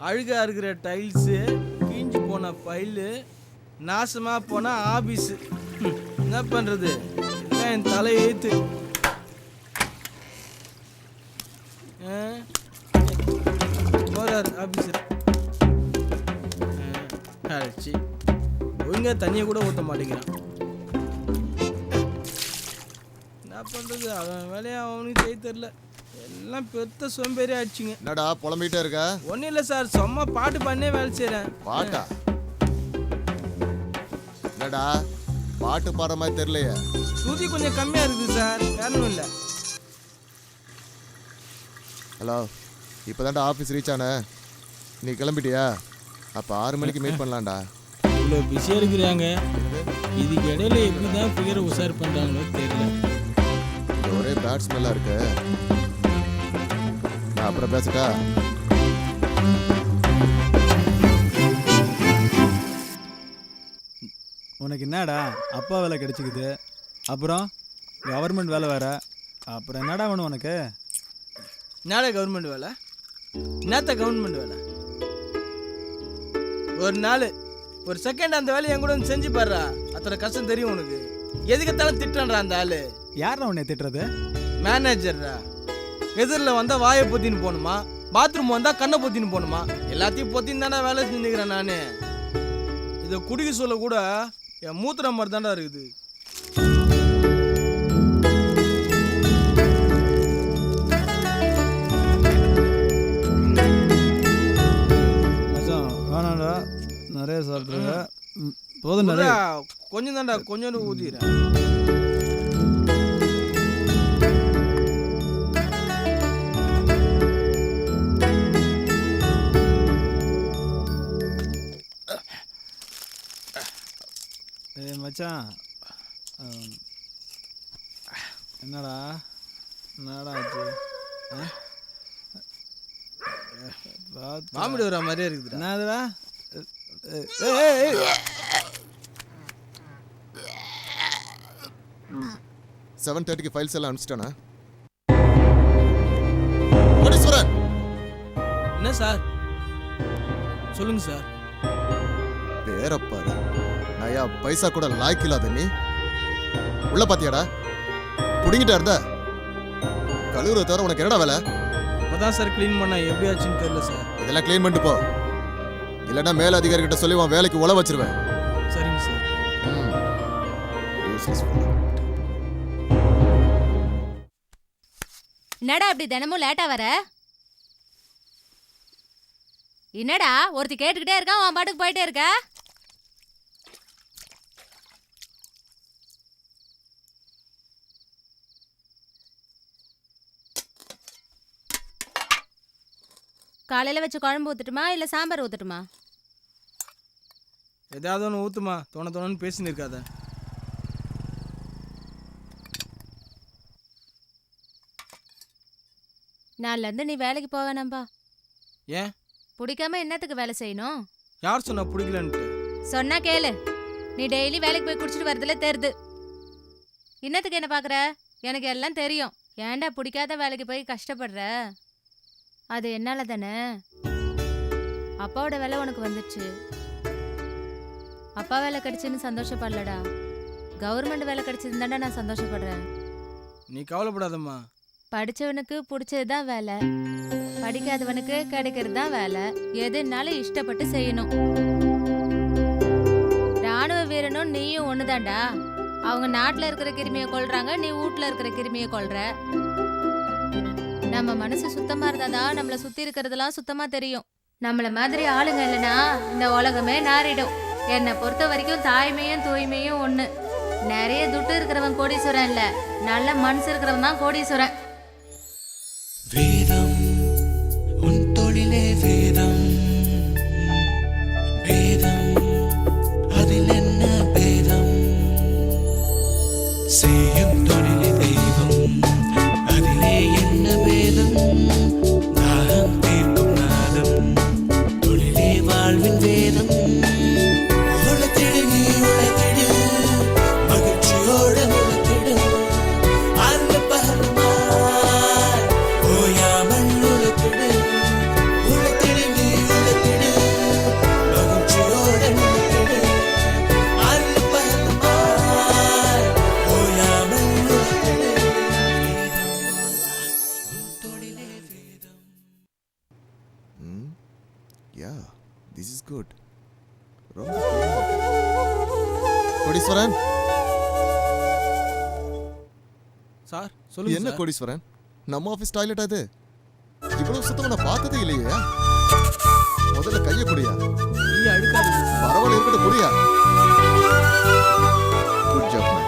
அழுகா இருக்கிற டைல்ஸு, கீஞ்சு போன ஃபைலு, நாசமா போன ஆபீஸு. என்ன பண்றது? எல்லாம் என் தலை எழுத்து. போறாரு ஆபீஸர். அழைச்சி ஒழுங்கா தண்ணியை கூட ஊற்ற மாட்டேங்கிறான். என்ன பண்றது? அவன் வேலையை அவனுக்கு செய்ய தெரியல. எல்லாம் பெத்த சோம்பேறி ஆயிடுச்சுங்க. என்னடா புலம்பிட்டே இருக்க? ஒன்றும் இல்லை சார், சும்மா பாட்டு பண்ணே வேலை செய்கிறேன். பாட்டா? என்னடா பாட்டு பாடுற மாதிரி தெரியலையே. ஸ்ருதி கொஞ்சம் கம்மியாக இருக்குது சார், காரணம் இல்லை. ஹலோ, இப்போதான்டா ஆஃபீஸ் ரீச் ஆன. நீ கிளம்பிட்டியா? அப்போ 6 மணிக்கு மீட் பண்ணலாம்டா. இவ்வளோ பிஸியாக இருக்கிறாங்க, இதுக்கு இடையில எப்படி தான் ஃபிகரை உஷார் பண்ணுறாங்களோ தெரியல. ஒரே பேட் ஸ்மெல்லாக இருக்கு. நான் அப்புறம் பேசிட்டா? உனக்கு என்னடா அப்பா வேலை கிடைச்சிக்குது, அப்புறம் கவர்மெண்ட் வேலை வேற, அப்புறம் என்னடா வேணும் உனக்கு? என்னடா கவர்மெண்ட் வேலை? என்னத்த கவர்மெண்ட் வேலை? ஒரு நாள் ஒரு செகண்ட் அந்த வேலையை என் கூட வந்து செஞ்சு பாடுறா, அத்தனை கஷ்டம் தெரியும் உனக்கு. எதுக்கத்தாலும் திட்டுறான்டா அந்த ஆளு. யாரா உன்னை திட்டுறது? மேனேஜர்ரா. எதிரில் வந்தால் வாயை பொத்தின்னு போகணுமா, பாத்ரூம் வந்தால் கண்ணை பொத்தின்னு போகணுமா, எல்லாத்தையும் பொத்தின்னு தானே வேலை செஞ்சுக்கிறேன் நான். இதை குடிக்க சொல்ல கூட என் மூத்திர மாதிரி தாண்டா இருக்குது. வேணாண்டா, நிறைய சாப்பிட்ருங்க. போதும், நிறைய கொஞ்சம் தாண்டா, கொஞ்சோண்டு ஊதிக்கிறேன். மச்சான், என்னடா ஆச்சு? மாமிடி வர மாதிரியே இருக்குது. என்னதுடா? 7:30க்கு ஃபைல்ஸ் எல்லாம் அனுப்பிச்சிட்டானா? என்ன சார்? சொல்லுங்க சார். பேரப்பாரு, நயா பைசா கூட லாய்க்கு இல்லாத நீ உள்ள பாத்தியாடா? புடிங்கிட்டா இருந்த கழுவுற தவிர உனக்கு என்னடா வேலை? இப்பதான் சார் கிளீன் பண்ண, எப்படி ஆச்சுன்னு தெரியல சார். இதெல்லாம் கிளீன் பண்ணிட்டு போ, இல்லைன்னா மேல அதிகாரி கிட்ட சொல்லி உன் வேலைக்கு உழ வச்சிருவேன். சரிங்க சார். என்னடா இப்படி தினமும் லேட்டா வர? என்னடா ஒருத்தி கேட்டுக்கிட்டே இருக்கா, உன் பாட்டுக்கு போயிட்டே இருக்க? காலையில வச்சு குழம்பு ஊத்துட்டுமா இல்ல சாம்பார் ஊத்துட்டுமா? ஏதாவது ஒன்று ஊத்துமா, தோணன்னு பேசின்னு இருக்காத. நாள்ல இருந்து நீ வேலைக்கு போவேனாம்பா. ஏன்? பிடிக்காம என்னத்துக்கு வேலை செய்யணும்? யார் சொன்னா பிடிக்கலன்ட்டு? சொன்னா கேளு, நீ டெய்லி வேலைக்கு போய் குடிச்சிட்டு வரதுல தெரியுது. இன்னத்துக்கு என்ன பாக்குற? எனக்கு எல்லாம் தெரியும். ஏன்டா பிடிக்காத வேலைக்கு போய் கஷ்டப்படுற? அது என்னால தானே. அப்பாவோட வேலை உனக்கு வந்துச்சு, அப்பா வேலை கிடைச்சுன்னு சந்தோஷப்படலடா, கவர்மெண்ட் வேலை கிடைச்சதுதான்டா நான் சந்தோஷப்படுறேன். நீ கவலைப்படாதம்மா. படிச்சவனுக்கு பிடிச்சதுதான் வேலை, படிக்காதவனுக்கு கிடைக்கிறது தான் வேலை. எதுனாலும் இஷ்டப்பட்டு செய்யணும். ராணுவ வீரனும் நீயும் ஒண்ணுதான்டா. அவங்க நாட்டுல இருக்கிற கிருமியை கொல்றாங்க, நீ வீட்டுல இருக்கிற கிருமியை கொல்ற. நம்ம மனசு சுத்தமா இருந்தாதான் நம்மள சுத்தி இருக்கிறதெல்லாம் சுத்தமா தெரியும். நம்மள மாதிரி ஆளுங்க இல்லைன்னா இந்த உலகமே நாரிடும். என்னை பொறுத்த வரைக்கும் தாய்மையும் தூய்மையும் ஒண்ணு. நிறைய துட்டு இருக்கிறவன் கோடீஸ்வரன் இல்ல, நல்ல மனசு இருக்கிறவன் தான் கோடீஸ்வரன். வேதம் உன் தொழிலே வேதம், வேதம் அதில் என்ன வேதம்? செய்யும் தொழிலே தெய்வம், அதிலே என்ன வேதம்? தாகம் தீர்க்கும் நாதம், தொழிலே வாழ்வின் வேதம். உழைத்திடு நீ உழைத்திடு, மகிழ்ச்சியோட உழைத்திடு, அந்த பகலுமாய் ஓயாமல் உழைத்திடு. உழைத்திடு நீ உழைத்திடு, யா திஸ் இஸ் குட். ரொம்ப கோடீஸ்வரன். சார் சொல்லுங்க என்ன சார். கோடீஸ்வரன், நம்ம ஆபீஸ் டாய்லெட் அது? இவ்வளவு சுத்தமா நான் பார்த்ததே இல்லையா? முதல்ல கையை குடியா. கையை அழுக்காது சார். பரவாயில்ல இருக்கட்டும், குடியா. Good job.